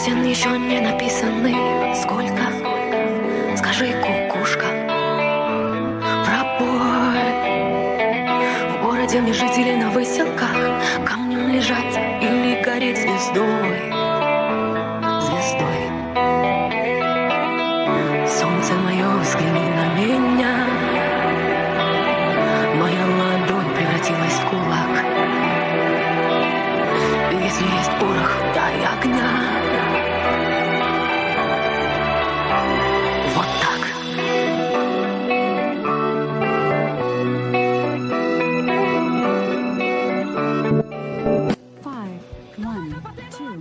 Песен еще не написанных сколько? Скажи, кукушка, пробой. В городе мне жить или на выселках, камнем лежать или гореть звездой. Звездой. Солнце мое, взгляни на меня. Моя ладонь превратилась в кулак. Если есть порох, дай огня. Вот так.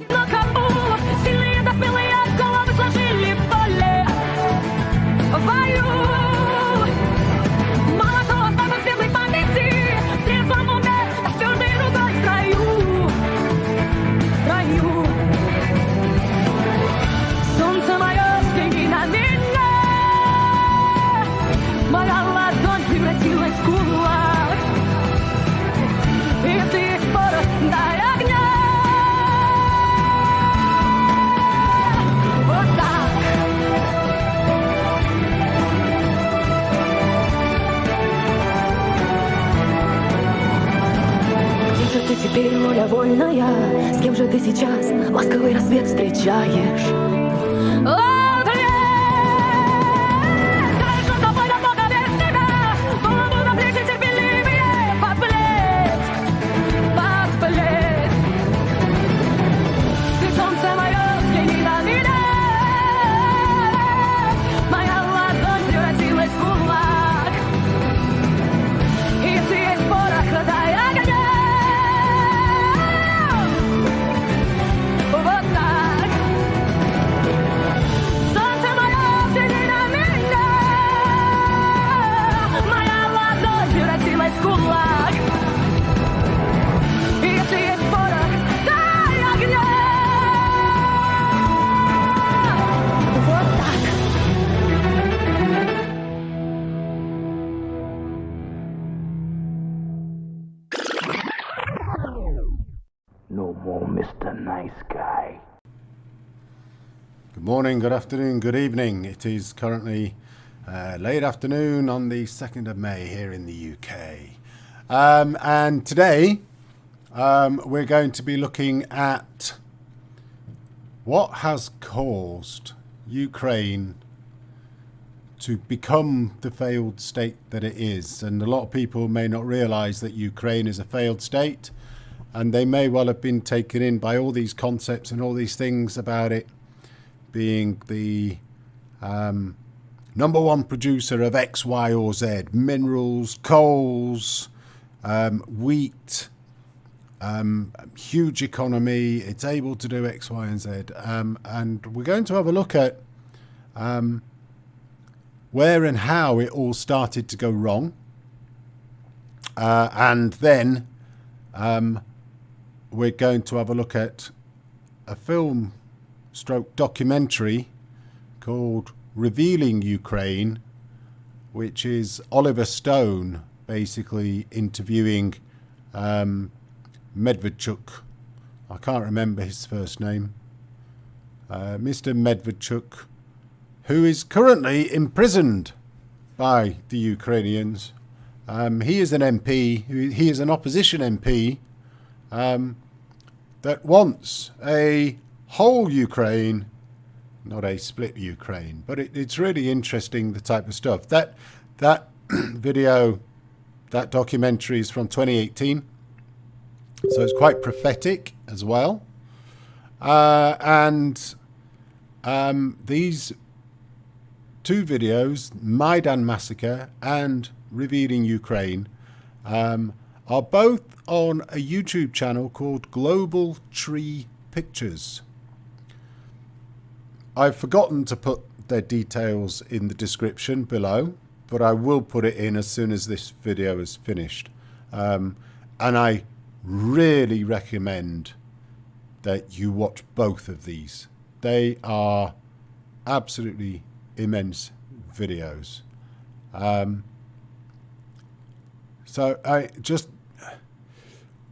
Но кому сильные да смелые головы сложили в поле, в бою. Мало кто остался в светлой памяти, в трезвом уме, а с твердой рукой в строю. Солнце мое, взгляни на меня. Моя ладонь превратилась в кулак. Если есть порох, дай огня. Вот так. Где же ты теперь, воля вольная? С кем же ты сейчас ласковый рассвет встречаешь? No more Mr. Nice Guy. Good morning, good afternoon, good evening. It is currently late afternoon on the 2nd of May here in the UK. And today we're going to be looking at what has caused Ukraine to become the failed state that it is. And a lot of people may not realise that Ukraine is a failed state, and they may well have been taken in by all these concepts and all these things about it being the number one producer of X, Y or Z, minerals, coals, wheat, huge economy, it's able to do X, Y and Z. And we're going to have a look at where and how it all started to go wrong. And then we're going to have a look at a film stroke documentary called Revealing Ukraine, which is Oliver Stone basically interviewing Medvedchuk. I can't remember his first name. Mr. Medvedchuk, who is currently imprisoned by the Ukrainians. He is an MP, he is an opposition MP that wants a whole Ukraine, not a split Ukraine. But it's really interesting, the type of stuff. That video, that documentary is from 2018. So it's quite prophetic as well. These two videos, Maidan Massacre and Revealing Ukraine, are both on a YouTube channel called Global Tree Pictures. I've forgotten to put their details in the description below, but I will put it in as soon as this video is finished. And I really recommend that you watch both of these. They are absolutely immense videos.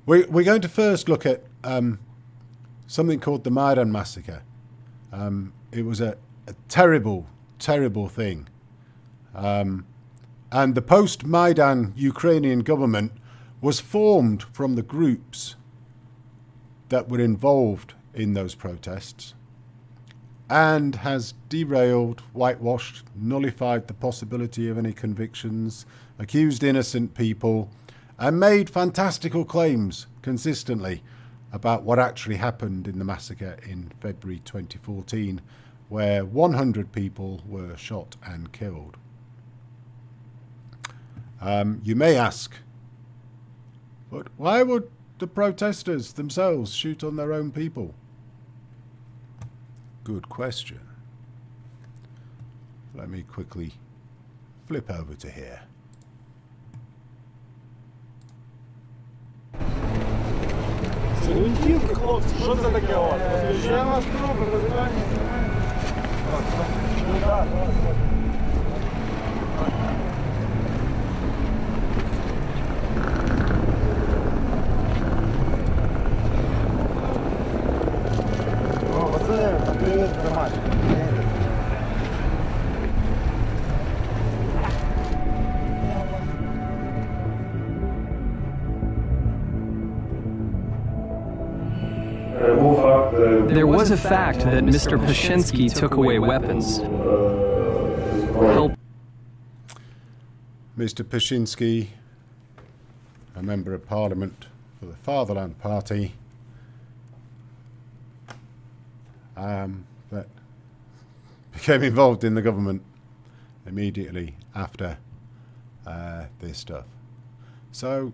We're going to first look at something called the Maidan Massacre. It was a terrible, terrible thing. And the post-Maidan Ukrainian government was formed from the groups that were involved in those protests and has derailed, whitewashed, nullified the possibility of any convictions, accused innocent people, and made fantastical claims consistently about what actually happened in the massacre in February 2014, where 100 people were shot and killed. You may ask, but why would the protesters themselves shoot on their own people? Good question. Let me quickly flip over to here. Що це таке? Я вас трубу розбираю. О, пацани, привіт, тримай. There was a fact that Mr. Pashinsky took away weapons. Mr. Pashinsky, a member of Parliament for the Fatherland Party, that became involved in the government immediately after this stuff. So,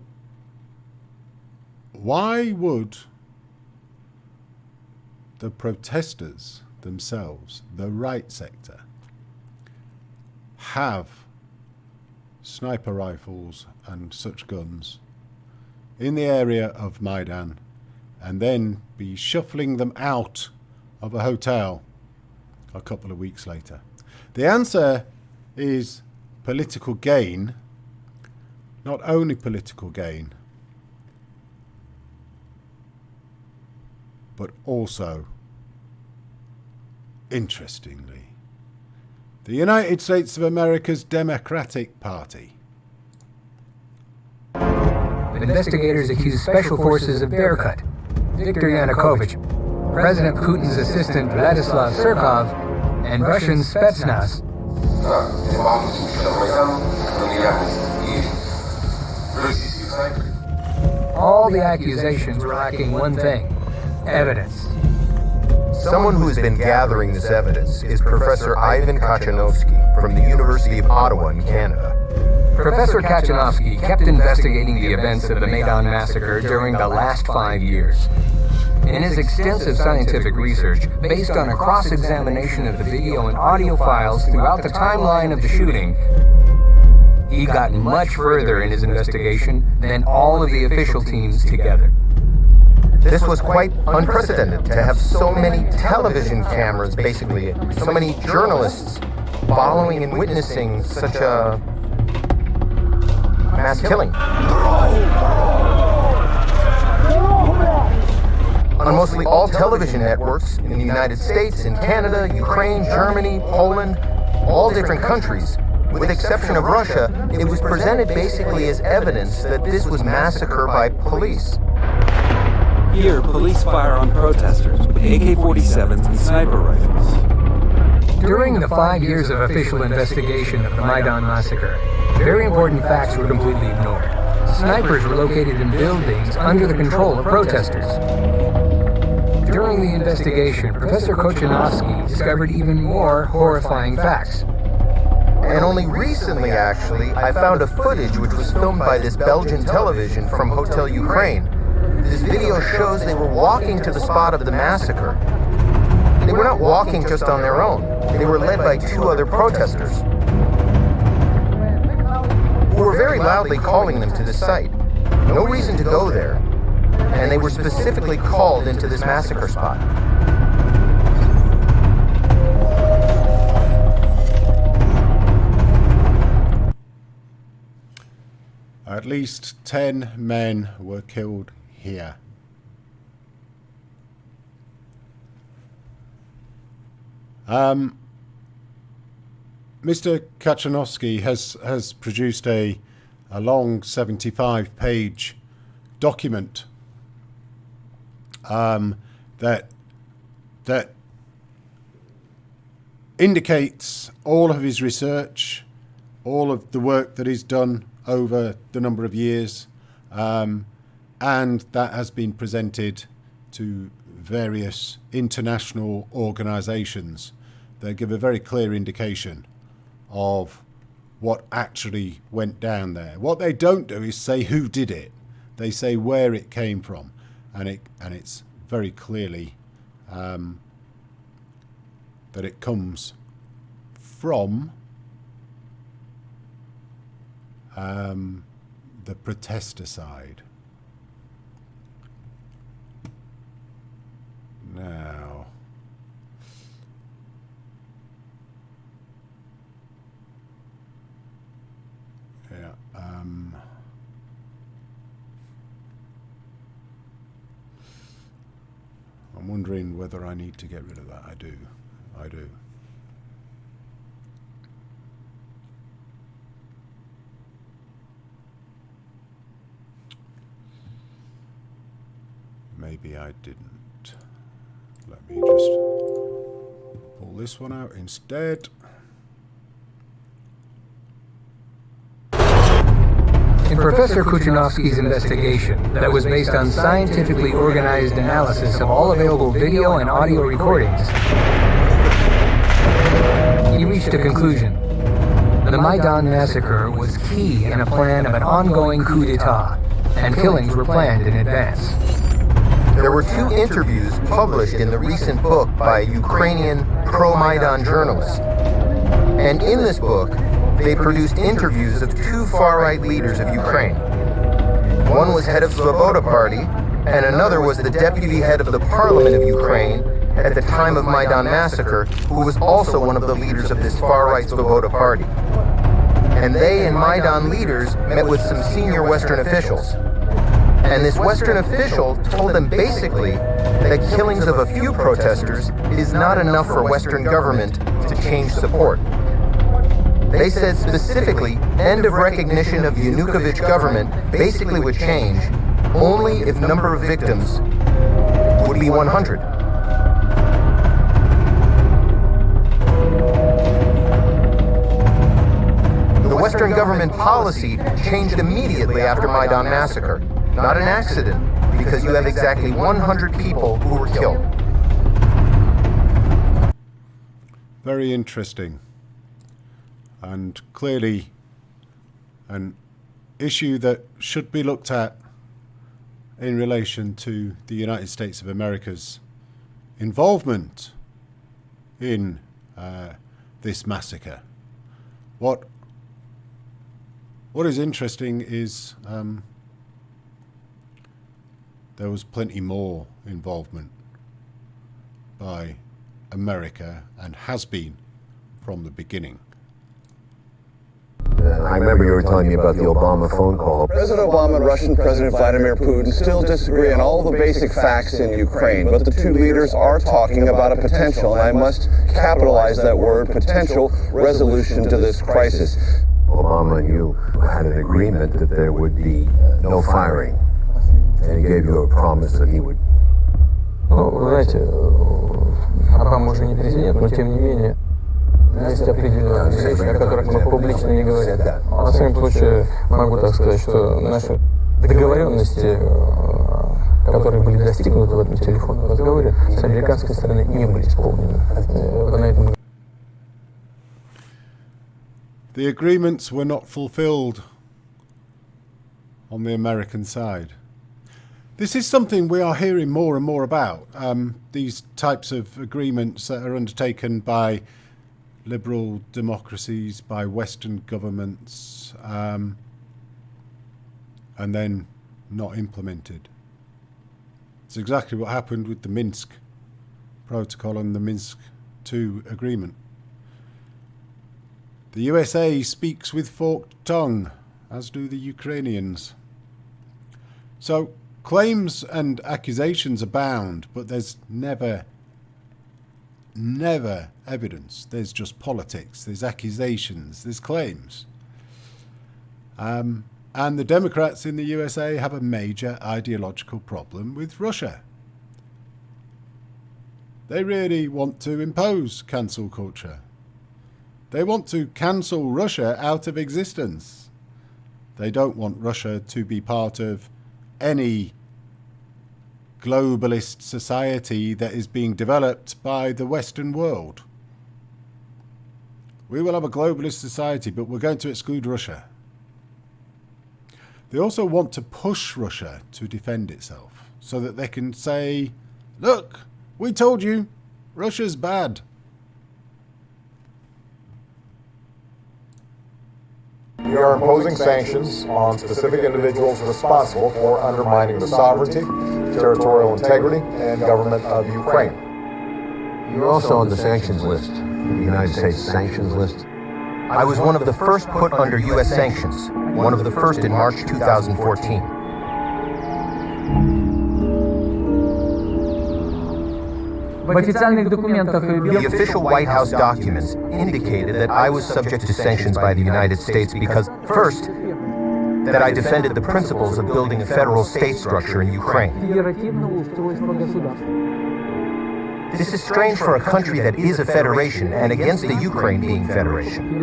why would the protesters themselves, the right sector, have sniper rifles and such guns in the area of Maidan and then be shuffling them out of a hotel a couple of weeks later? The answer is political gain. Not only political gain, but also, interestingly, the United States of America's Democratic Party. Investigators accuse special forces of bear cut, Viktor Yanukovych, President Putin's assistant Vladislav Surkov, and Russian Spetsnaz. All the accusations were lacking one thing: evidence. Someone who has been gathering this evidence is Professor Ivan Kachanovsky from the University of Ottawa in Canada. Professor Kachanovsky kept investigating the events of the Maidan massacre during the last 5 years. In his extensive scientific research, based on a cross-examination of the video and audio files throughout the timeline of the shooting, he got much further in his investigation than all of the official teams together. This was quite unprecedented to have so many television cameras, basically, so many journalists following and witnessing such a mass killing. On mostly all television networks in the United States, in Canada, Ukraine, Germany, Poland, all different countries, with the exception of Russia, it was presented basically as evidence that this was massacre by police. Here, police fire on protesters with AK-47s and sniper rifles. During the 5 years of official investigation of the Maidan massacre, very important facts were completely ignored. Snipers were located in buildings under the control of protesters. During the investigation, Professor Kachanovsky discovered even more horrifying facts. And only recently, actually, I found a footage which was filmed by this Belgian television from Hotel Ukraine. This video shows they were walking to the spot of the massacre. They were not walking just on their own. They were led by 2 other protesters, who were very loudly calling them to the site. No reason to go there. And they were specifically called into this massacre spot. At least 10 men were killed here. Mr. Kachanovsky has produced a long 75-page document that indicates all of his research, all of the work that he's done over the number of years, and that has been presented to various international organisations that give a very clear indication of what actually went down there. What they don't do is say who did it. They say where it came from, and it's very clearly that it comes from the protester side. Now, yeah, I'm wondering whether I need to get rid of that. I do. Maybe I didn't. Let me just pull this one out instead. In Professor Kuchanovsky's investigation, that was based on scientifically organized analysis of all available video and audio recordings, he reached a conclusion. The Maidan massacre was key in a plan of an ongoing coup d'etat, and killings were planned in advance. There were 2 interviews published in the recent book by a Ukrainian pro-Maidan journalist. And in this book, they produced interviews of 2 far-right leaders of Ukraine. One was head of Svoboda Party, and another was the deputy head of the parliament of Ukraine at the time of Maidan massacre, who was also one of the leaders of this far-right Svoboda Party. And they and Maidan leaders met with some senior Western officials. And this Western official told them basically that killings of a few protesters is not enough for Western government to change support. They said specifically, end of recognition of the Yanukovych government basically would change only if number of victims would be 100. The Western government policy changed immediately after Maidan massacre. Not an accident, because you have exactly 100 people who were killed. Very interesting. And clearly an issue that should be looked at in relation to the United States of America's involvement in this massacre. What is interesting is there was plenty more involvement by America and has been from the beginning. I remember you were telling me about the Obama phone call. President Obama and Russian President Vladimir Putin still disagree on all the basic facts in Ukraine, but the 2 leaders are talking about a potential, and I must capitalize that word, potential resolution to this crisis. Obama and you had an agreement that there would be no firing, and he gave you a promise that he would. Ну, вы знаете, Обама уже не президент, но тем не менее есть определенные вещи, о которых мы публично не говорим. В своем случае могу так сказать, что наши договоренности, которые были достигнуты в этом телефонном разговоре, с американской стороны не были исполнены. На этом... The agreements were not fulfilled on the American side. This is something we are hearing more and more about, these types of agreements that are undertaken by liberal democracies, by Western governments, and then not implemented. It's exactly what happened with the Minsk Protocol and the Minsk II agreement. The USA speaks with forked tongue, as do the Ukrainians. So claims and accusations abound, but there's never never evidence. There's just politics, there's accusations, there's claims. And the Democrats in the USA have a major ideological problem with Russia. They really want to impose cancel culture. They want to cancel Russia out of existence. They don't want Russia to be part of any globalist society that is being developed by the Western world. We will have a globalist society, but we're going to exclude Russia. They also want to push Russia to defend itself so that they can say, look, we told you, Russia's bad. We are imposing sanctions on specific individuals responsible for undermining the sovereignty, territorial integrity, and government of Ukraine. You're also on the sanctions list, the United States sanctions list. I was one of the first put under U.S. sanctions, one of the first in March 2014. The official White House documents indicated that I was subject to sanctions by the United States because, first, that I defended the principles of building a federal state structure in Ukraine. This is strange for a country that is a federation and against the Ukraine being federation.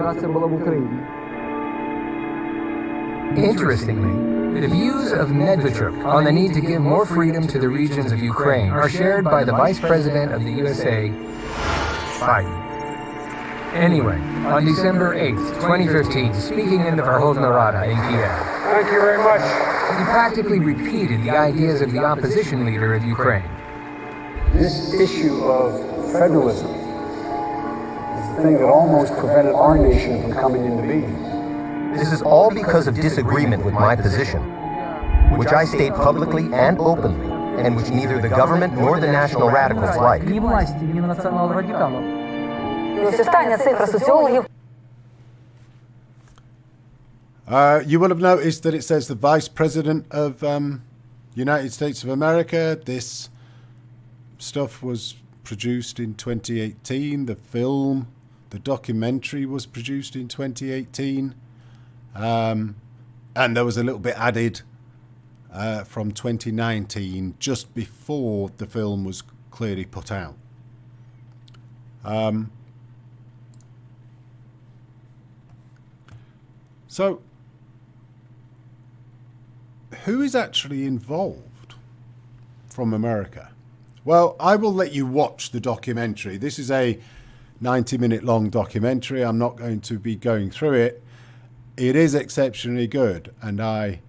Interestingly, the views of Medvedchuk on the need to give more freedom to the regions of Ukraine are shared by the Vice President of the USA, Biden. Anyway, on December 8th, 2015, speaking in the Verkhovna Rada in Kiev, Thank you very much. he practically repeated the ideas of the opposition leader of Ukraine. This issue of federalism is the thing that almost prevented our nation from coming into being. This is all because of disagreement with my position, which I state publicly and openly, and which neither the government nor the national radicals like. You will have noticed that it says the Vice President of United States of America. This stuff was produced in 2018. The film, the documentary was produced in 2018. And there was a little bit added from 2019, just before the film was clearly put out. So, who is actually involved from America? Well, I will let you watch the documentary. This is a 90-minute long documentary. I'm not going to be going through it. It is exceptionally good, and I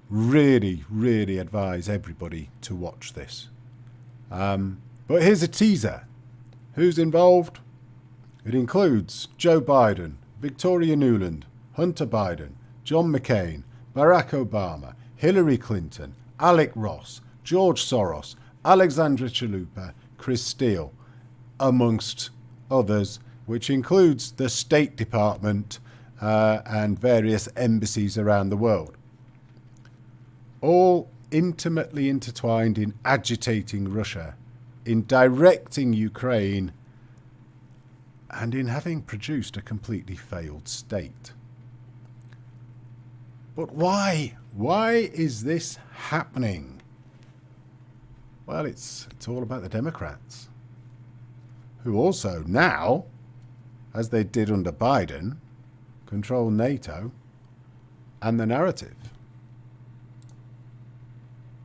really, really advise everybody to watch this. But here's a teaser. Who's involved? It includes Joe Biden, Victoria Nuland, Hunter Biden, John McCain, Barack Obama, Hillary Clinton, Alec Ross, George Soros, Alexandra Chalupa, Chris Steele, amongst others, which includes the State Department and various embassies around the world. All intimately intertwined in agitating Russia, in directing Ukraine, and in having produced a completely failed state. But why? Why is this happening? Well, it's all about the Democrats, who also now, as they did under Biden, control NATO and the narrative.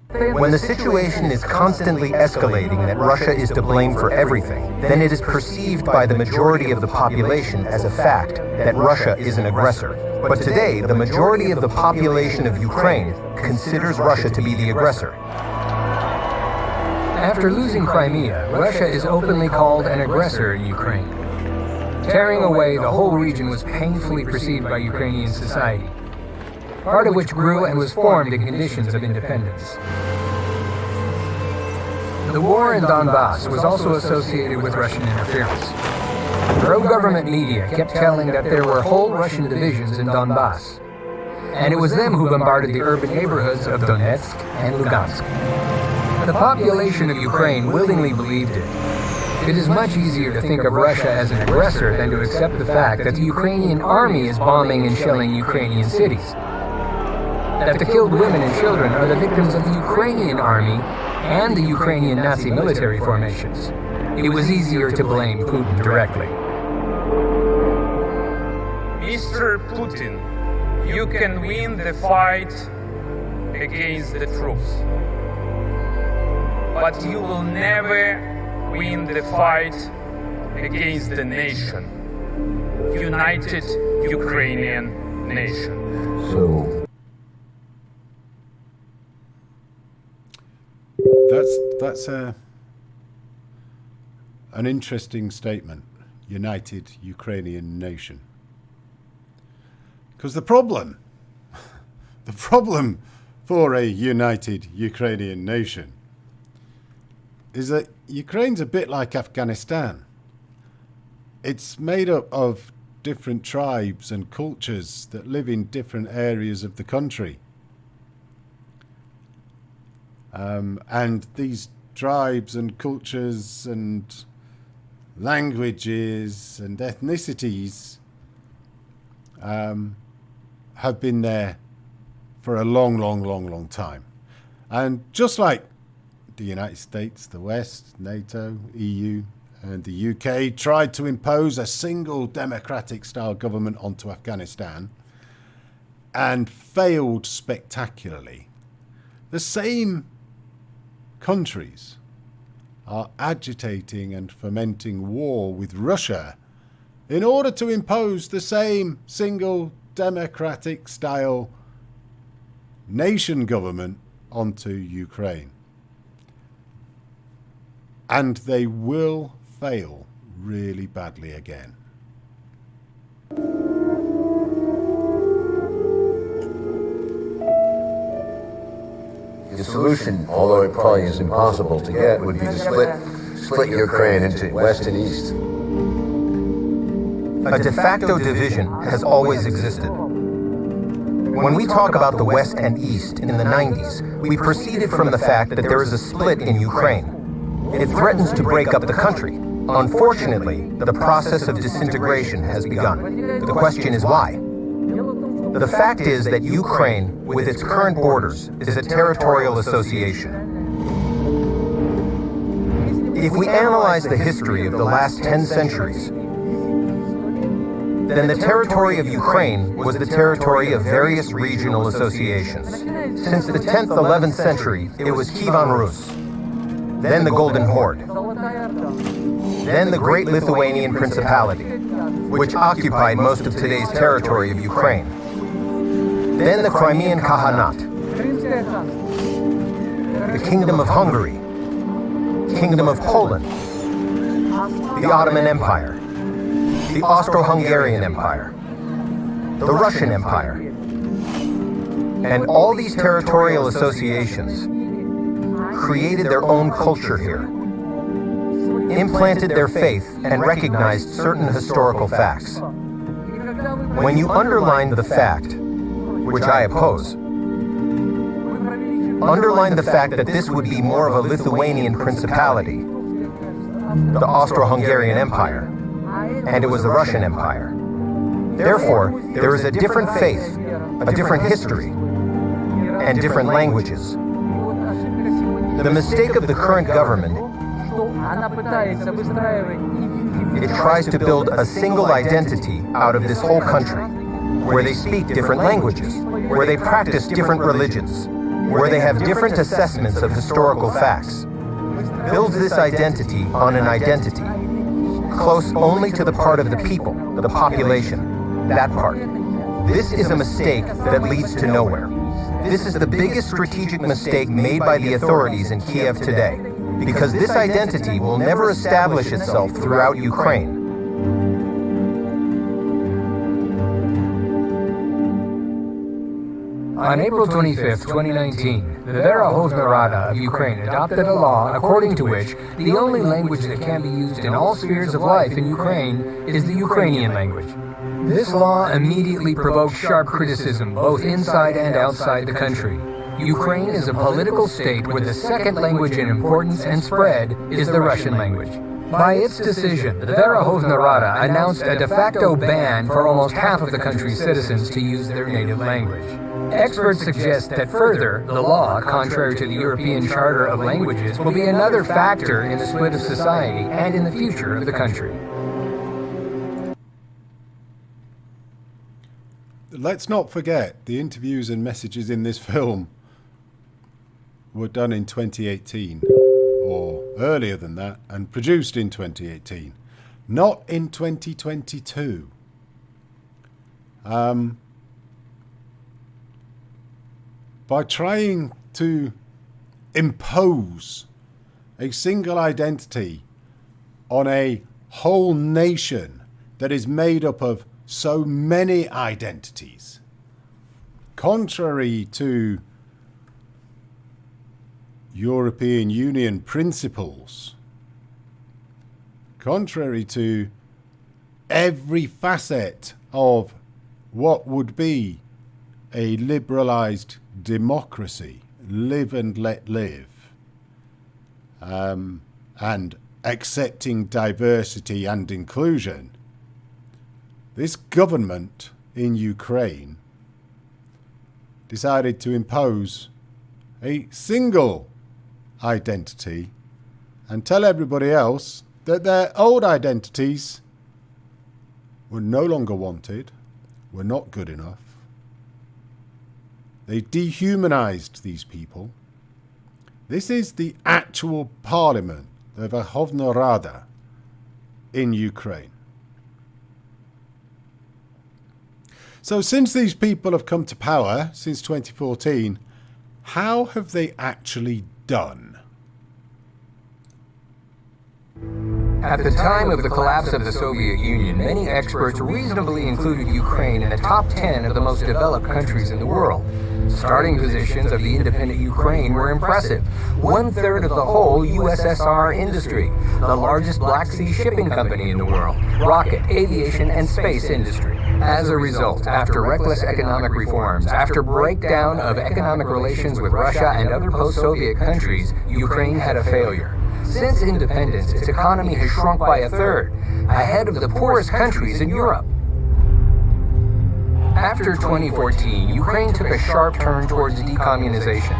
When the situation is constantly escalating that Russia is to blame for everything, then it is perceived by the majority of the population as a fact that Russia is an aggressor. But today, the majority of the population of Ukraine considers Russia to be the aggressor. After losing Crimea, Russia is openly called an aggressor in Ukraine. Tearing away the whole region was painfully perceived by Ukrainian society, part of which grew and was formed in conditions of independence. The war in Donbass was also associated with Russian interference. Pro-government media kept telling that there were whole Russian divisions in Donbass, and it was them who bombarded the urban neighborhoods of Donetsk and Lugansk. The population of Ukraine willingly believed it. It is much easier to think of Russia as an aggressor than to accept the fact that the Ukrainian army is bombing and shelling Ukrainian cities. That the killed women and children are the victims of the Ukrainian army and the Ukrainian Nazi military formations. It was easier to blame Putin directly. Mr. Putin, you can win the fight against the troops, but you will never win the fight against the nation, united Ukrainian nation. So that's an interesting statement, united Ukrainian nation. Because the problem for a united Ukrainian nation is that Ukraine's a bit like Afghanistan. It's made up of different tribes and cultures that live in different areas of the country. And these tribes and cultures and languages and ethnicities have been there for a long time. And just like the United States, the West, NATO, EU, and the UK tried to impose a single democratic-style government onto Afghanistan and failed spectacularly, the same countries are agitating and fomenting war with Russia in order to impose the same single democratic-style nation government onto Ukraine. And they will fail really badly again. the solution, although it probably is impossible to get, would be to split Ukraine into West and East. A de facto division has always existed. When we talk about the West and East in the 90s, we proceeded from the fact that there is a split in Ukraine. It threatens to break up the country. Unfortunately, the process of disintegration has begun. The question is why? The fact is that Ukraine, with its current borders, is a territorial association. If we analyze the history of the last 10 centuries, then the territory of Ukraine was the territory of various regional associations. Since the 10th, 11th century, it was Kievan Rus, then the Golden Horde, then the Great Lithuanian Principality, which occupied most of today's territory of Ukraine, then the Crimean Khaganate, the Kingdom of Hungary, Kingdom of Poland, the Ottoman Empire, the Austro-Hungarian Empire, the Russian Empire, and all these territorial associations created their own culture here, implanted their faith, and recognized certain historical facts. When you underline the fact, which I oppose, underline the fact that this would be more of a Lithuanian principality, the Austro-Hungarian Empire, and it was the Russian Empire. Therefore, there is a different faith, a different history, and different languages. The mistake of the current government, it tries to build a single identity out of this whole country, where they speak different languages, where they practice different religions, where they have different assessments of historical facts, builds this identity on an identity close only to the part of the people, the population, that part. This is a mistake that leads to nowhere. This is the biggest strategic mistake made by the authorities in Kiev today, because this identity will never establish itself throughout Ukraine. On April 25, 2019, the Verkhovna Rada of Ukraine adopted a law according to which the only language that can be used in all spheres of life in Ukraine is the Ukrainian language. This law immediately provoked sharp criticism both inside and outside the country. Ukraine is a political state where the second language in importance and spread is the Russian language. By its decision, the Verkhovna Rada announced a de facto ban for almost half of the country's citizens to use their native language. Experts suggest that further, the law, contrary to the European Charter of Languages, will be another factor in the split of society and in the future of the country. Let's not forget, the interviews and messages in this film were done in 2018, or earlier than that, and produced in 2018, not in 2022. By trying to impose a single identity on a whole nation that is made up of so many identities, contrary to European Union principles, contrary to every facet of what would be a liberalized democracy, live and let live, and accepting diversity and inclusion, this government in Ukraine decided to impose a single identity and tell everybody else that their old identities were no longer wanted, were not good enough. They dehumanized these people. This is the actual parliament, the Verkhovna Rada in Ukraine. So since these people have come to power since 2014, how have they actually done? At the time of the collapse of the Soviet Union, many experts reasonably included Ukraine in the top 10 of the most developed countries in the world. Starting positions of the independent Ukraine were impressive. 1/3 of the whole USSR industry, the largest Black Sea shipping company in the world, rocket, aviation, and space industry. As a result, after reckless economic reforms, after breakdown of economic relations with Russia and other post-Soviet countries, Ukraine had a failure. Since independence, its economy has shrunk by 1/3, ahead of the poorest countries in Europe. After 2014, Ukraine took a sharp turn towards decommunization.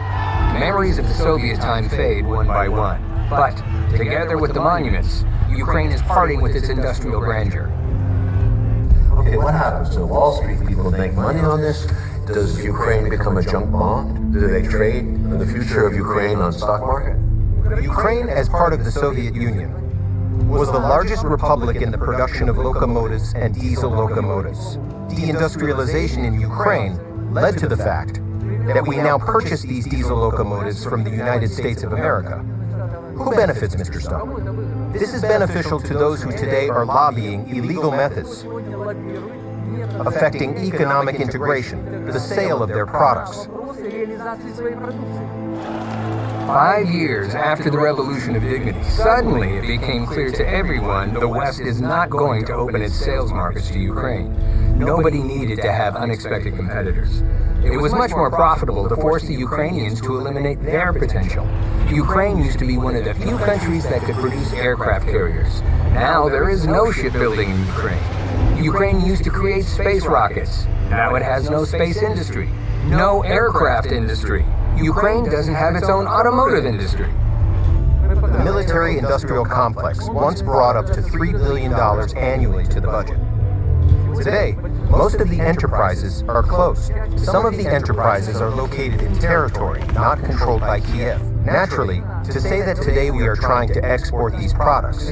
Memories of the Soviet time fade one by one. But, together with the monuments, Ukraine is parting with its industrial grandeur. Okay, what happens to Wall Street? People make money on this? Does Ukraine become a junk bond? Do they trade the future of Ukraine on stock market? Ukraine, as part of the Soviet Union, was the largest republic in the production of locomotives and diesel locomotives. Deindustrialization in Ukraine led to the fact that we now purchase these diesel locomotives from the United States of America. Who benefits, Mr. Stone? This is beneficial to those who today are lobbying illegal methods, affecting economic integration, the sale of their products. 5 years after the Revolution of Dignity, suddenly it became clear to everyone the West is not going to open its sales markets to Ukraine. Nobody needed to have unexpected competitors. It was much more profitable to force the Ukrainians to eliminate their potential. Ukraine used to be one of the few countries that could produce aircraft carriers. Now there is no shipbuilding in Ukraine. Ukraine used to create space rockets. Now it has no space industry, no aircraft industry. Ukraine doesn't have its own automotive industry. The military-industrial complex once brought up to $3 billion annually to the budget. Today, most of the enterprises are closed. Some of the enterprises are located in territory not controlled by Kiev. Naturally, to say that today we are trying to export these products,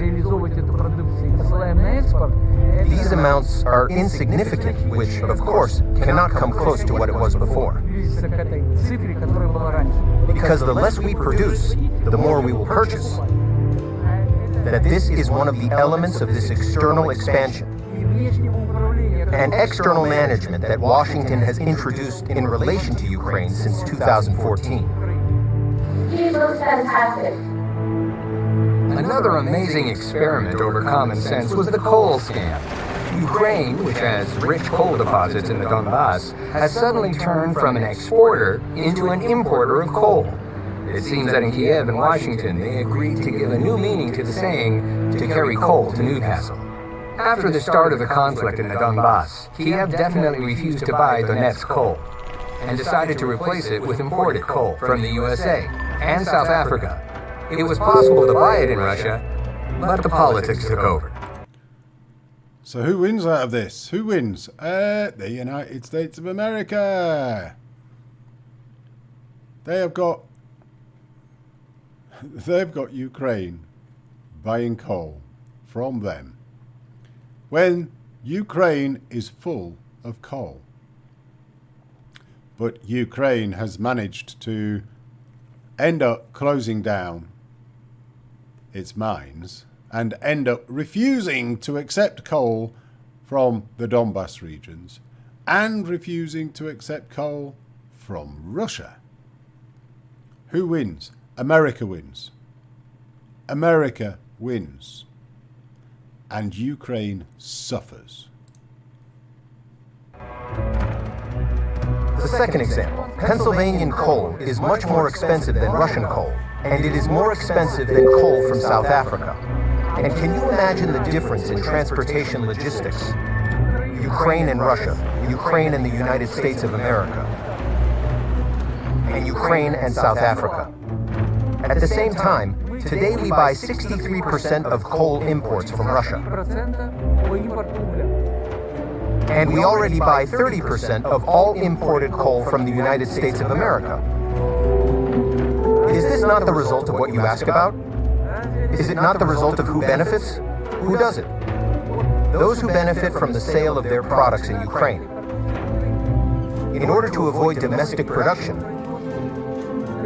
these amounts are insignificant, which, of course, cannot come close to what it was before. Because the less we produce, the more we will purchase. That this is one of the elements of this external expansion and external management that Washington has introduced in relation to Ukraine since 2014. He looks fantastic. Another amazing experiment over common sense was the coal scam. Ukraine, which has rich coal deposits in the Donbass, has suddenly turned from an exporter into an importer of coal. It seems that in Kiev and Washington, they agreed to give a new meaning to the saying, to carry coal to Newcastle. After the start of the conflict in the Donbass, Kiev definitely refused to buy Donetsk coal, and decided to replace it with imported coal from the USA and South Africa. It was possible to buy it in Russia, but the politics took over. So who wins out of this? Who wins? The United States of America. They've got Ukraine buying coal from them when Ukraine is full of coal. But Ukraine has managed to end up closing down its mines and end up refusing to accept coal from the Donbass regions and refusing to accept coal from Russia. Who wins? America wins. America wins. And Ukraine suffers. The second example, Pennsylvanian coal is much more expensive than Russian coal, and it is more expensive than coal from South Africa. And can you imagine the difference in transportation logistics? Ukraine and Russia, Ukraine and the United States of America, and Ukraine and South Africa. At the same time, today we buy 63% of coal imports from Russia. And we already buy 30% of all imported coal from the United States of America. Is this not the result of what you ask about? Is it not the result of who benefits? Who does it? Those who benefit from the sale of their products in Ukraine. In order to avoid domestic production,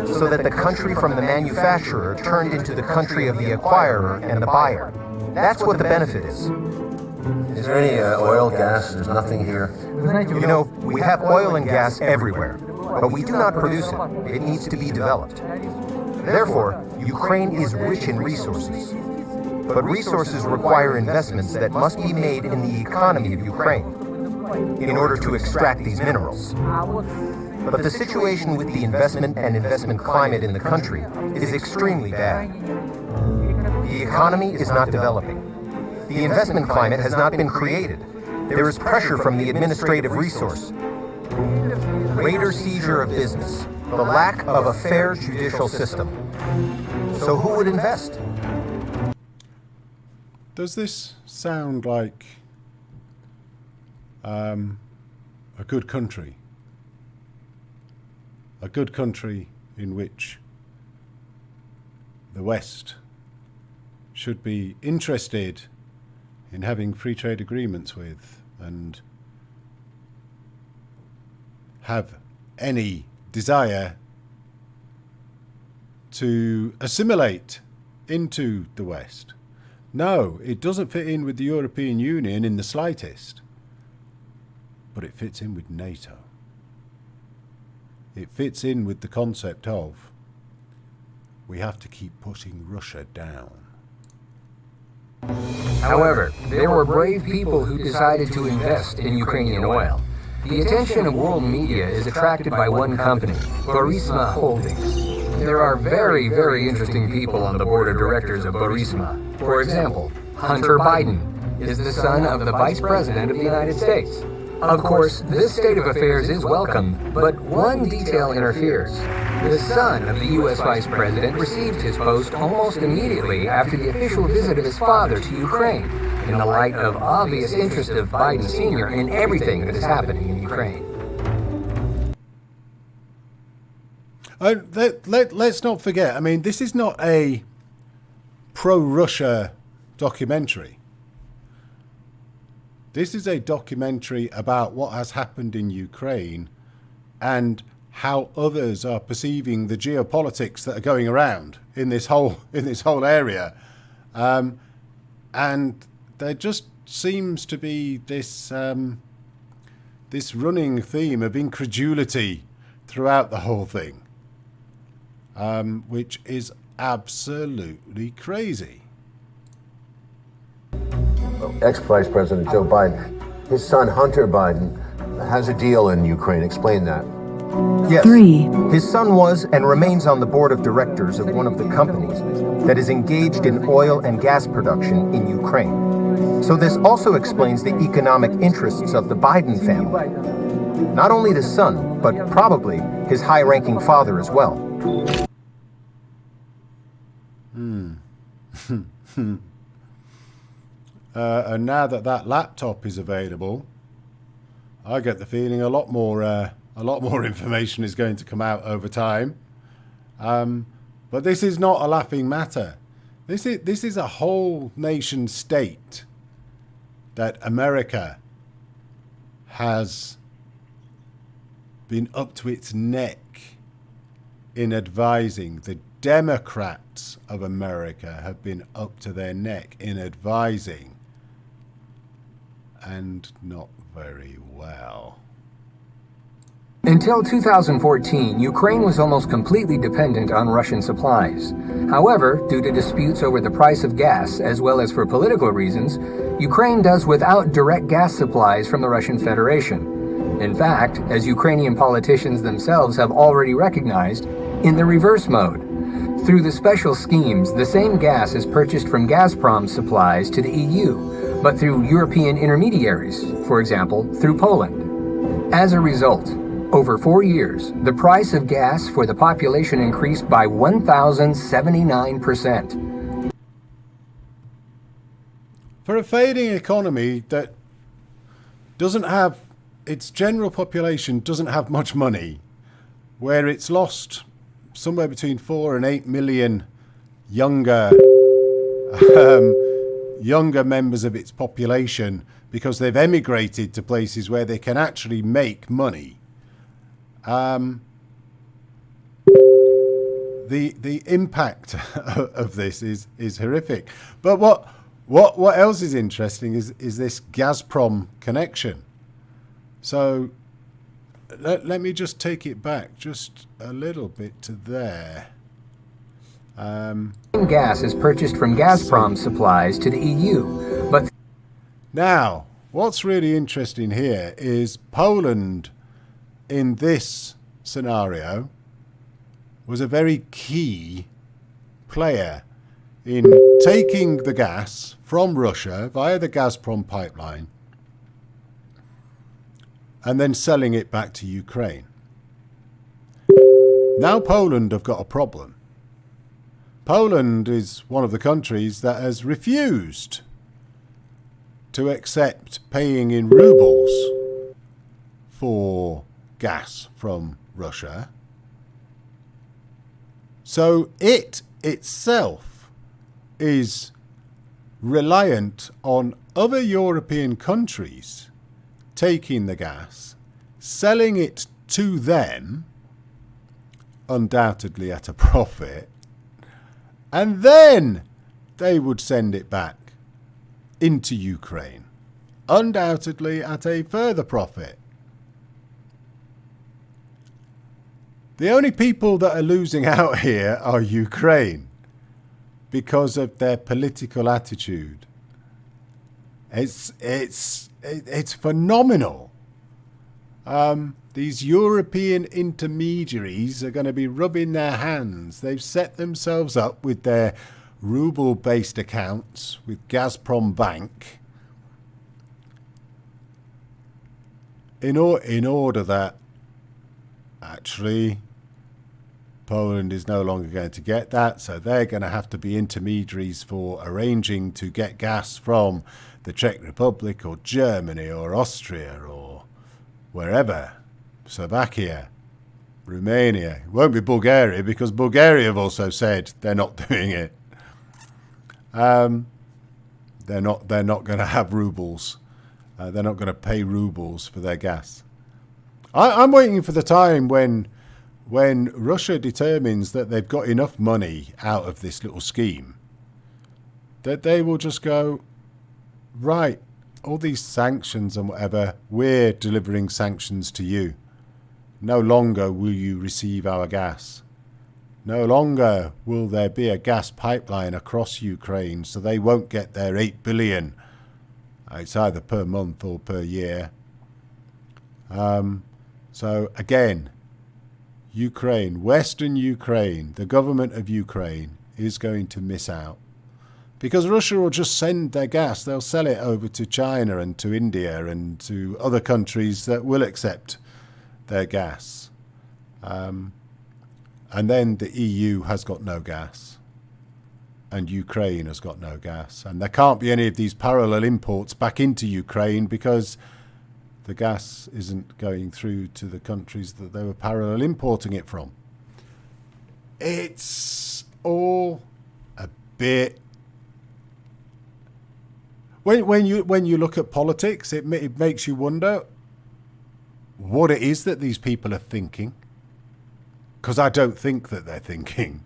so that the country from the manufacturer turned into the country of the acquirer and the buyer. That's what the benefit is. Is there any oil, gas? There's nothing here. You know, we have oil and gas everywhere, but we do not produce it. It needs to be developed. Therefore, Ukraine is rich in resources. But resources require investments that must be made in the economy of Ukraine in order to extract these minerals. But the situation with the investment and investment climate in the country is extremely bad. The economy is not developing. The investment climate has not been created. There is pressure from the administrative resource. Greater seizure of business. The lack of a fair judicial system. So who would invest? Does this sound like a good country? A good country in which the West should be interested in having free trade agreements with and have any desire to assimilate into the West. No, it doesn't fit in with the European Union in the slightest, but it fits in with NATO. It fits in with the concept of we have to keep putting Russia down. However, there were brave people who decided to invest in Ukrainian oil. The attention of world media is attracted by one company, Burisma Holdings. There are very, very interesting people on the board of directors of Burisma. For example, Hunter Biden is the son of the Vice President of the United States. Of course, this state of affairs is welcome, but one detail interferes. The son of the U.S. Vice President received his post almost immediately after the official visit of his father to Ukraine, in the light of obvious interest of Biden Sr. in everything that is happening in Ukraine. Let's not forget, I mean, this is not a pro-Russia documentary. This is a documentary about what has happened in Ukraine and how others are perceiving the geopolitics that are going around in this whole area, and there just seems to be this this running theme of incredulity throughout the whole thing, which is absolutely crazy. Ex-Vice President Joe Biden, his son Hunter Biden has a deal in Ukraine. Explain that. Yes. 3. His son was and remains on the board of directors of one of the companies that is engaged in oil and gas production in Ukraine. So this also explains the economic interests of the Biden family. Not only the son, but probably his high-ranking father as well. And now that that laptop is available, I get the feeling a lot more information is going to come out over time. But this is not a laughing matter. This is a whole nation state that America has been up to its neck in advising. The Democrats of America have been up to their neck in advising, and not very well. Until 2014, Ukraine was almost completely dependent on Russian supplies. However, due to disputes over the price of gas, as well as for political reasons, Ukraine does without direct gas supplies from the Russian Federation. In fact, as Ukrainian politicians themselves have already recognized, in the reverse mode. Through the special schemes, the same gas is purchased from Gazprom's supplies to the EU, but through European intermediaries, for example, through Poland. As a result, over 4 years, the price of gas for the population increased by 1,079%. For a fading economy that doesn't have, its general population doesn't have much money, where it's lost somewhere between 4 and 8 million younger members of its population because they've emigrated to places where they can actually make money. The impact of this is horrific. But what else is interesting is this Gazprom connection. So let me just take it back just a little bit to there. Gas is purchased from Gazprom supplies to the EU, but now what's really interesting here is Poland in this scenario was a very key player in taking the gas from Russia via the Gazprom pipeline and then selling it back to Ukraine. Now Poland have got a problem. Poland is one of the countries that has refused to accept paying in rubles for gas from Russia. So it itself is reliant on other European countries taking the gas, selling it to them, undoubtedly at a profit, and then they would send it back into Ukraine, undoubtedly at a further profit. The only people that are losing out here are Ukraine because of their political attitude. It's phenomenal. These European intermediaries are going to be rubbing their hands. They've set themselves up with their ruble-based accounts with Gazprom Bank in order that actually Poland is no longer going to get that, so they're going to have to be intermediaries for arranging to get gas from the Czech Republic or Germany or Austria or wherever, Slovakia, Romania. It won't be Bulgaria because Bulgaria have also said they're not doing it. They're not going to have rubles. They're not going to pay rubles for their gas. I'm waiting for the time when Russia determines that they've got enough money out of this little scheme that they will just go, right, all these sanctions and whatever, we're delivering sanctions to you. No longer will you receive our gas. No longer will there be a gas pipeline across Ukraine, so they won't get their 8 billion. It's either per month or per year. So again, Ukraine, Western Ukraine, the government of Ukraine is going to miss out. Because Russia will just send their gas. They'll sell it over to China and to India and to other countries that will accept their gas. And then the EU has got no gas. And Ukraine has got no gas. And there can't be any of these parallel imports back into Ukraine because the gas isn't going through to the countries that they were parallel importing it from. It's all a bit... When you look at politics, it makes you wonder what it is that these people are thinking. Because I don't think that they're thinking.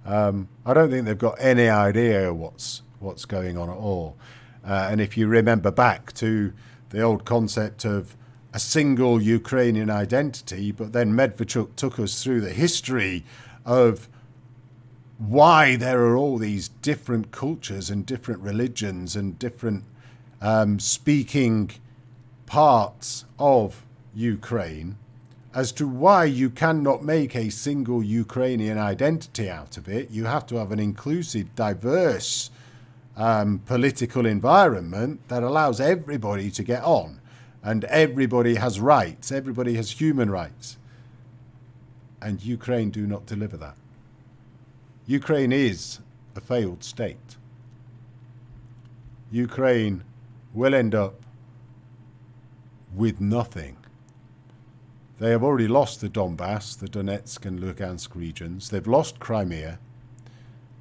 I don't think they've got any idea what's going on at all. And if you remember back to the old concept of a single Ukrainian identity, but then Medvedchuk took us through the history of why there are all these different cultures and different religions and different speaking parts of Ukraine, as to why you cannot make a single Ukrainian identity out of it. You have to have an inclusive, diverse political environment that allows everybody to get on, and everybody has rights, everybody has human rights. And Ukraine do not deliver that. Ukraine is a failed state. Ukraine will end up with nothing. They have already lost the Donbass, the Donetsk and Lugansk regions. They've lost Crimea.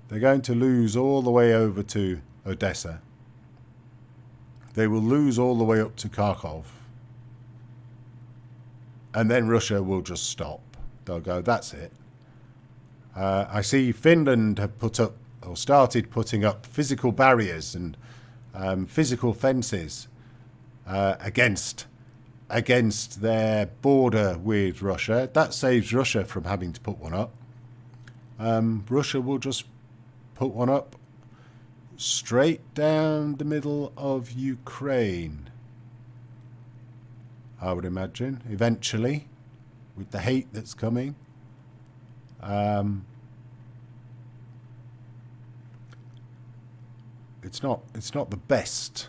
They're going to lose all the way over to Odessa. They will lose all the way up to Kharkov. And then Russia will just stop. They'll go, that's it. I see Finland have put up, or started putting up, physical barriers and physical fences against their border with Russia. That saves Russia from having to put one up. Russia will just put one up straight down the middle of Ukraine, I would imagine, eventually, with the hate that's coming. It's not the best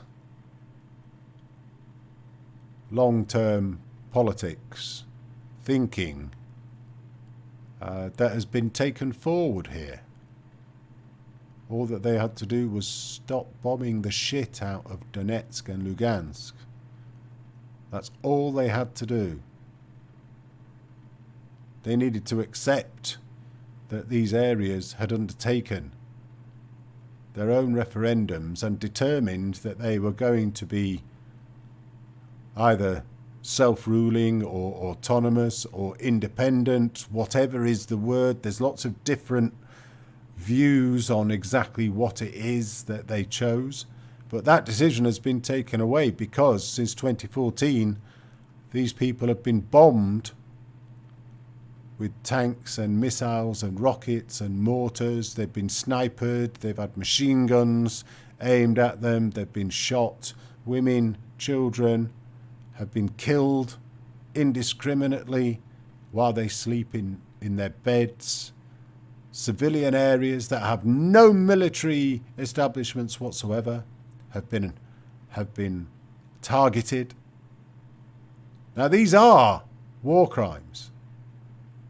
long-term politics thinking that has been taken forward here. All that they had to do was stop bombing the shit out of Donetsk and Lugansk. That's all they had to do. They needed to accept that these areas had undertaken their own referendums and determined that they were going to be either self-ruling or autonomous or independent, whatever is the word. There's lots of different views on exactly what it is that they chose. But that decision has been taken away because since 2014, these people have been bombed with tanks and missiles and rockets and mortars. They've been sniped. They've had machine guns aimed at them. They've been shot. Women, children have been killed indiscriminately while they sleep in their beds. Civilian areas that have no military establishments whatsoever have been targeted. Now these are war crimes.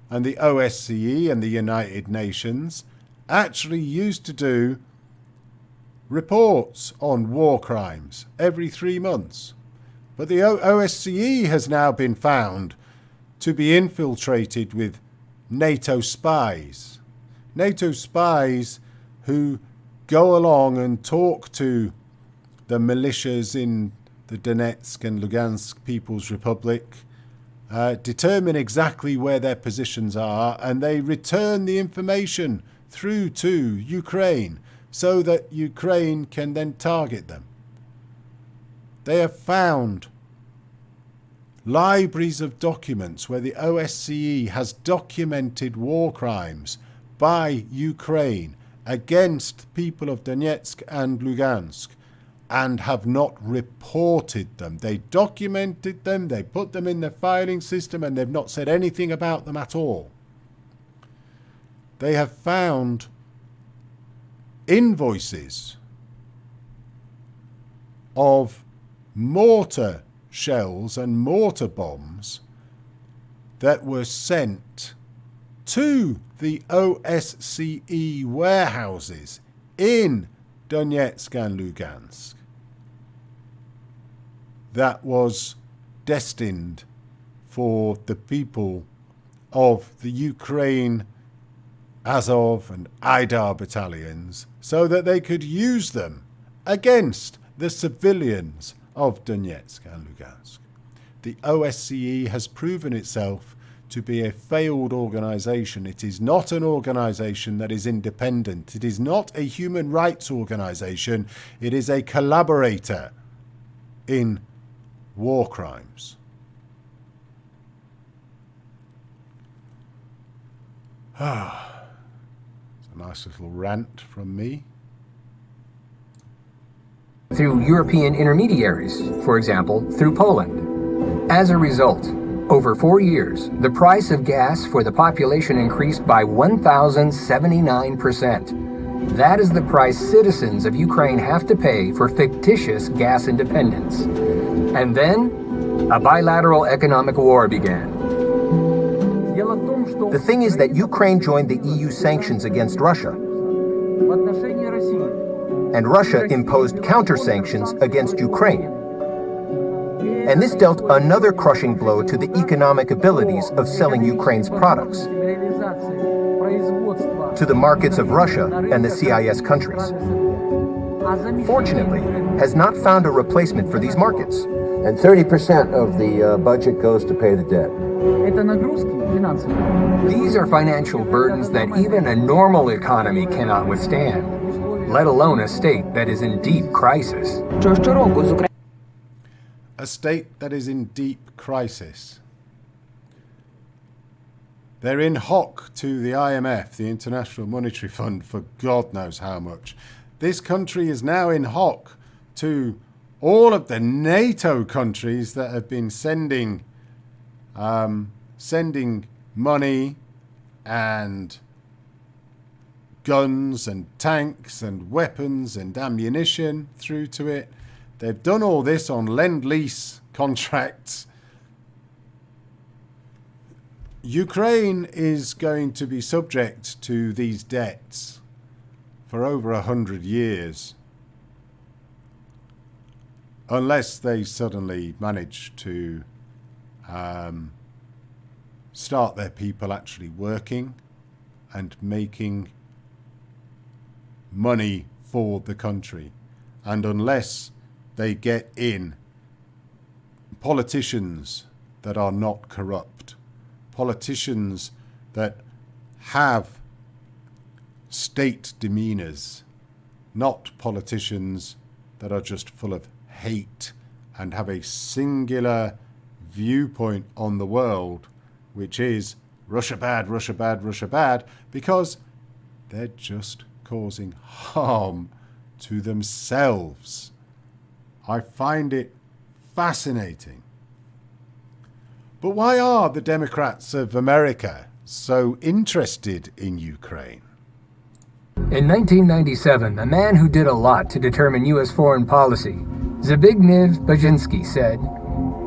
And the OSCE and the United Nations actually used to do reports on war crimes every 3 months. But the OSCE has now been found to be infiltrated with NATO spies. NATO spies who go along and talk to the militias in the Donetsk and Lugansk People's Republic, determine exactly where their positions are, and they return the information through to Ukraine so that Ukraine can then target them. They have found libraries of documents where the OSCE has documented war crimes by Ukraine against people of Donetsk and Lugansk, and have not reported them. They documented them, they put them in the filing system, and they've not said anything about them at all. They have found invoices of mortar shells and mortar bombs that were sent to the OSCE warehouses in Donetsk and Lugansk that was destined for the people of the Ukraine Azov and Aidar battalions so that they could use them against the civilians of Donetsk and Lugansk. The OSCE has proven itself to be a failed organization. It is not an organization that is independent. It is not a human rights organization. It is a collaborator in war crimes. It's a nice little rant from me. Through European intermediaries, for example, through Poland. As a result, over 4 years, the price of gas for the population increased by 1,079%. That is the price citizens of Ukraine have to pay for fictitious gas independence. And then, a bilateral economic war began. The thing is that Ukraine joined the EU sanctions against Russia, and Russia imposed counter-sanctions against Ukraine. And this dealt another crushing blow to the economic abilities of selling Ukraine's products to the markets of Russia and the CIS countries. Fortunately, has not found a replacement for these markets. And 30% of the budget goes to pay the debt. These are financial burdens that even a normal economy cannot withstand, let alone a state that is in deep crisis. A state that is in deep crisis. They're in hock to the IMF, the International Monetary Fund, for God knows how much. This country is now in hock to all of the NATO countries that have been sending money and guns and tanks and weapons and ammunition through to it. They've done all this on Lend-Lease contracts. Ukraine is going to be subject to these debts for over 100 years. Unless they suddenly manage to start their people actually working and making money for the country. And unless they get in politicians that are not corrupt, politicians that have state demeanors, not politicians that are just full of hate and have a singular viewpoint on the world, which is Russia bad, Russia bad, Russia bad, because they're just causing harm to themselves. I find it fascinating. But why are the Democrats of America so interested in Ukraine? In 1997, a man who did a lot to determine U.S. foreign policy, Zbigniew Brzezinski, said,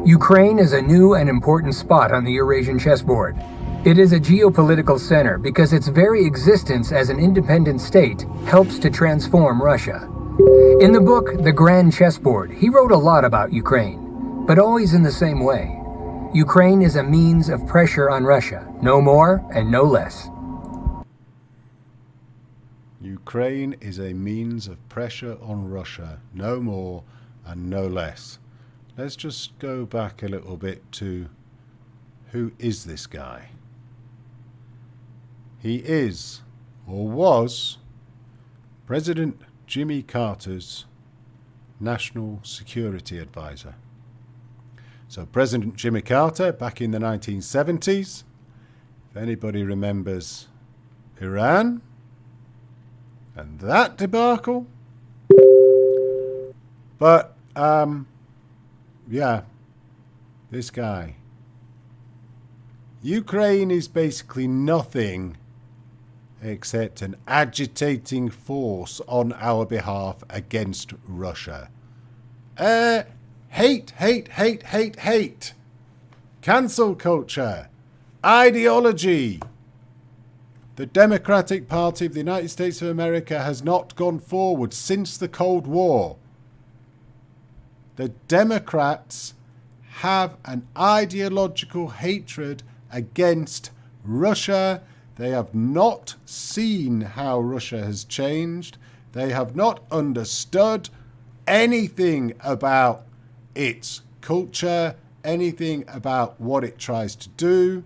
"Ukraine is a new and important spot on the Eurasian chessboard. It is a geopolitical center because its very existence as an independent state helps to transform Russia." In the book, The Grand Chessboard, he wrote a lot about Ukraine, but always in the same way. Ukraine is a means of pressure on Russia, no more and no less. Ukraine is a means of pressure on Russia, no more and no less. Let's just go back a little bit to who is this guy? He is, or was, President Jimmy Carter's National Security Advisor. So President Jimmy Carter, back in the 1970s, if anybody remembers Iran and that debacle, But, yeah, this guy. Ukraine is basically nothing except an agitating force on our behalf against Russia. Hate, hate, hate, hate, hate. Cancel culture. Ideology. The Democratic Party of the United States of America has not gone forward since the Cold War. The Democrats have an ideological hatred against Russia. They have not seen how Russia has changed. They have not understood anything about its culture, anything about what it tries to do.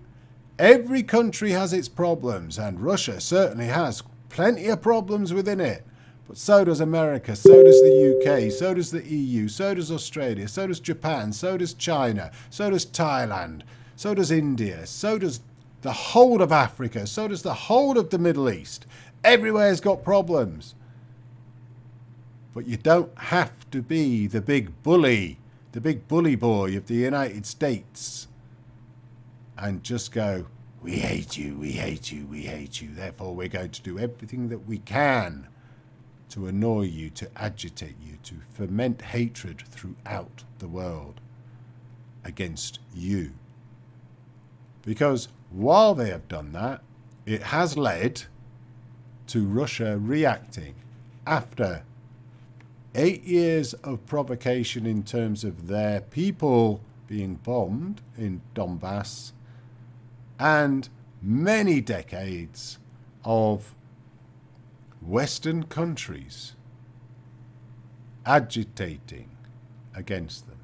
Every country has its problems, and Russia certainly has plenty of problems within it. But so does America, so does the UK, so does the EU, so does Australia, so does Japan, so does China, so does Thailand, so does India, so does the whole of Africa, so does the whole of the Middle East. Everywhere's got problems. But you don't have to be the big bully boy of the United States and just go, we hate you, we hate you, we hate you. Therefore, we're going to do everything that we can to annoy you, to agitate you, to foment hatred throughout the world against you. Because while they have done that, it has led to Russia reacting after 8 years of provocation in terms of their people being bombed in Donbass and many decades of Western countries agitating against them.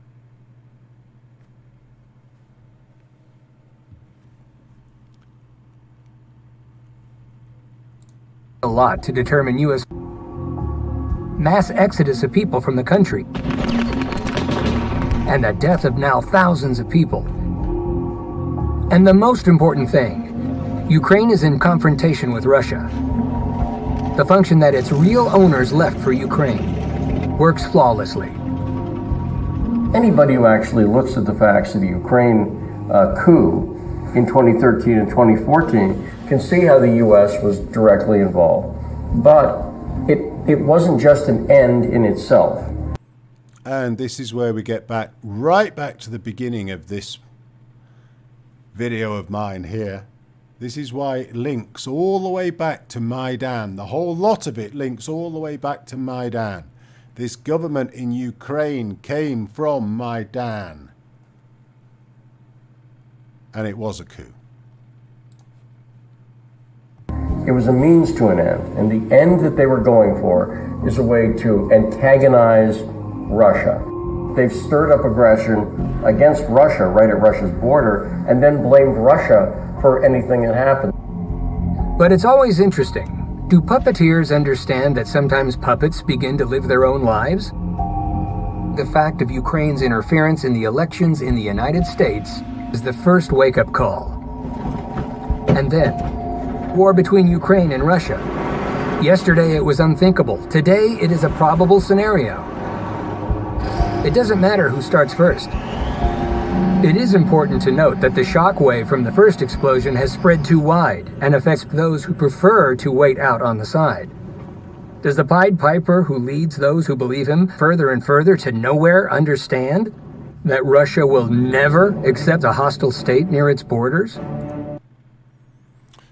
A lot to determine U.S. mass exodus of people from the country and the death of now thousands of people. And the most important thing, Ukraine is in confrontation with Russia. The function that its real owners left for Ukraine works flawlessly. Anybody who actually looks at the facts of the Ukraine coup in 2013 and 2014 can see how the U.S. was directly involved. But it wasn't just an end in itself. And this is where we get right back to the beginning of this video of mine here. This is why it links all the way back to Maidan. The whole lot of it links all the way back to Maidan. This government in Ukraine came from Maidan. And it was a coup. It was a means to an end. And the end that they were going for is a way to antagonize Russia. They've stirred up aggression against Russia right at Russia's border and then blamed Russia for anything that happened. But it's always interesting. Do puppeteers understand that sometimes puppets begin to live their own lives? The fact of Ukraine's interference in the elections in the United States is the first wake-up call. And then, war between Ukraine and Russia. Yesterday it was unthinkable. Today it is a probable scenario. It doesn't matter who starts first. It is important to note that the shock wave from the first explosion has spread too wide and affects those who prefer to wait out on the side. Does the Pied Piper who leads those who believe him further and further to nowhere understand that Russia will never accept a hostile state near its borders?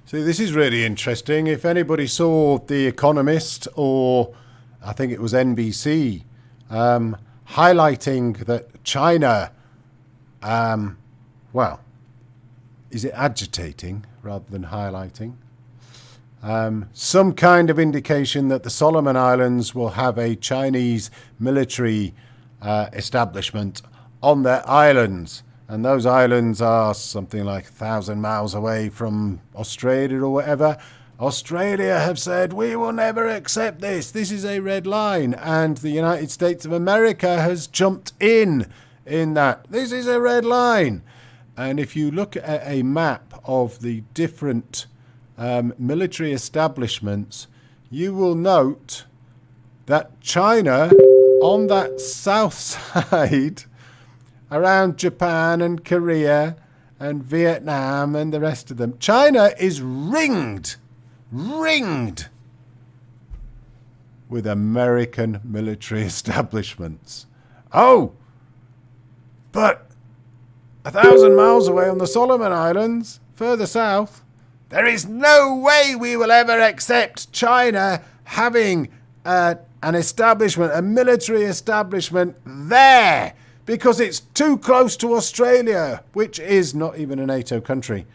See, this is really interesting. If anybody saw The Economist, or I think it was NBC, highlighting that China, well, is it agitating rather than highlighting? Some kind of indication that the Solomon Islands will have a Chinese military establishment on their islands. And those islands are something like 1,000 miles away from Australia or whatever. Australia have said, we will never accept this. This is a red line. And the United States of America has jumped in that. This is a red line. And if you look at a map of the different military establishments, you will note that China on that south side, around Japan and Korea and Vietnam and the rest of them, China is ringed with American military establishments. Oh, but 1,000 miles away on the Solomon Islands, further south, there is no way we will ever accept China having an establishment, a military establishment there, because it's too close to Australia, which is not even a NATO country.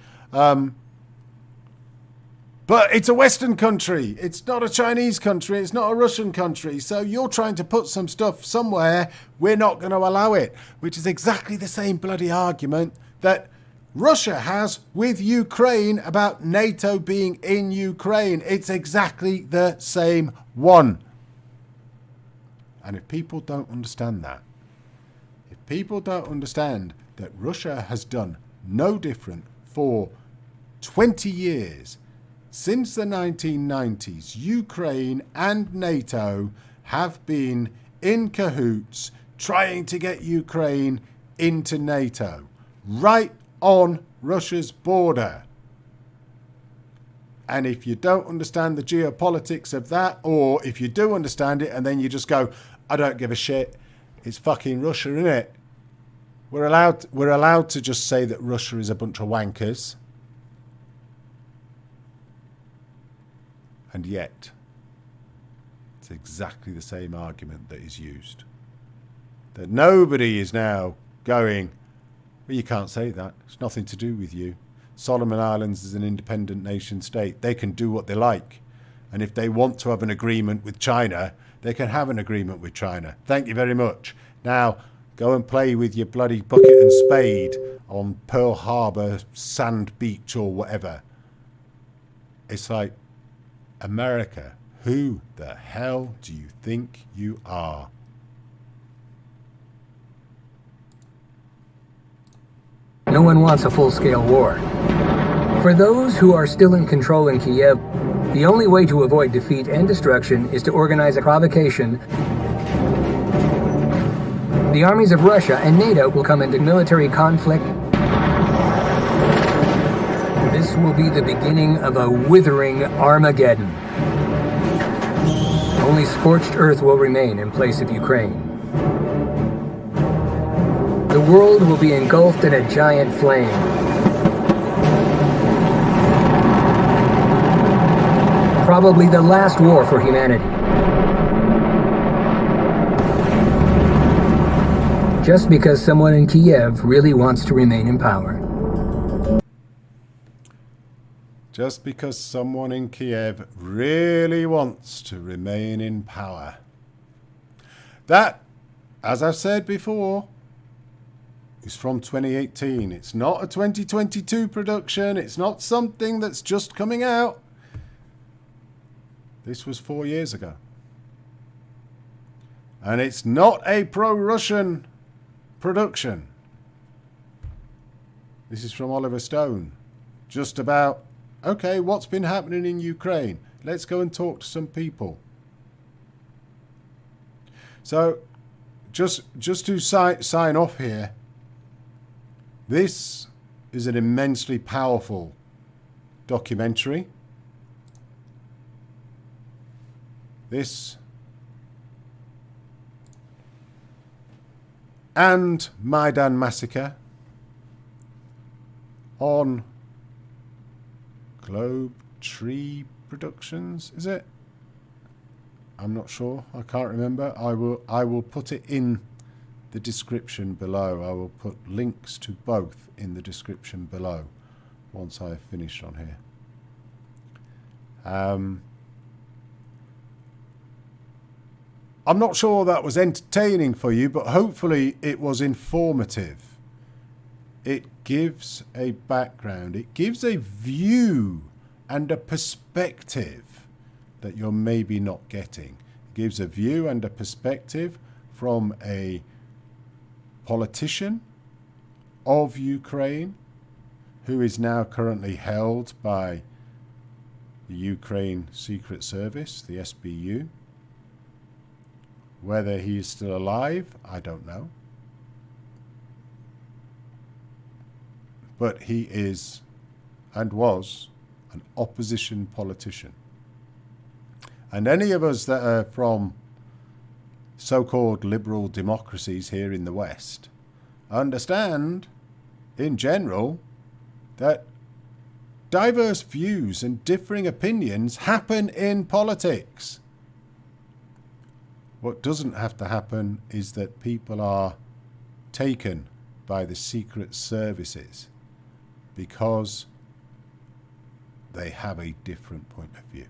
But it's a Western country. It's not a Chinese country. It's not a Russian country. So you're trying to put some stuff somewhere. We're not going to allow it, which is exactly the same bloody argument that Russia has with Ukraine about NATO being in Ukraine. It's exactly the same one. And if people don't understand that, if people don't understand that Russia has done no different for 20 years, since the 1990s, Ukraine and NATO have been in cahoots trying to get Ukraine into NATO, right on Russia's border. And if you don't understand the geopolitics of that, or if you do understand it and then you just go, I don't give a shit, it's fucking Russia, innit? We're allowed to just say that Russia is a bunch of wankers. And yet, it's exactly the same argument that is used. That nobody is now going, well, you can't say that. It's nothing to do with you. Solomon Islands is an independent nation state. They can do what they like. And if they want to have an agreement with China, they can have an agreement with China. Thank you very much. Now, go and play with your bloody bucket and spade on Pearl Harbor, Sand Beach or whatever. It's like, America, who the hell do you think you are? No one wants a full-scale war. For those who are still in control in Kiev, the only way to avoid defeat and destruction is to organize a provocation. The armies of Russia and NATO will come into military conflict. This will be the beginning of a withering Armageddon. Only scorched earth will remain in place of Ukraine. The world will be engulfed in a giant flame. Probably the last war for humanity. Just because someone in Kiev really wants to remain in power. Just because someone in Kiev really wants to remain in power. That, as I've said before, is from 2018. It's not a 2022 production. It's not something that's just coming out. This was 4 years ago. And it's not a pro-Russian production. This is from Oliver Stone. Just about, okay, what's been happening in Ukraine? Let's go and talk to some people. So, just to sign off here, this is an immensely powerful documentary. This and Maidan Massacre on Globe Tree Productions, is it? I'm not sure. I can't remember. I will put it in the description below. I will put links to both in the description below once I've finished on here. I'm not sure that was entertaining for you, but hopefully it was informative. It gives a background. It gives a view and a perspective that you're maybe not getting. It gives a view and a perspective from a politician of Ukraine who is now currently held by the Ukraine Secret Service, the SBU. Whether he is still alive, I don't know. But he is and was an opposition politician. And any of us that are from so-called liberal democracies here in the West understand, in general, that diverse views and differing opinions happen in politics. What doesn't have to happen is that people are taken by the secret services because they have a different point of view.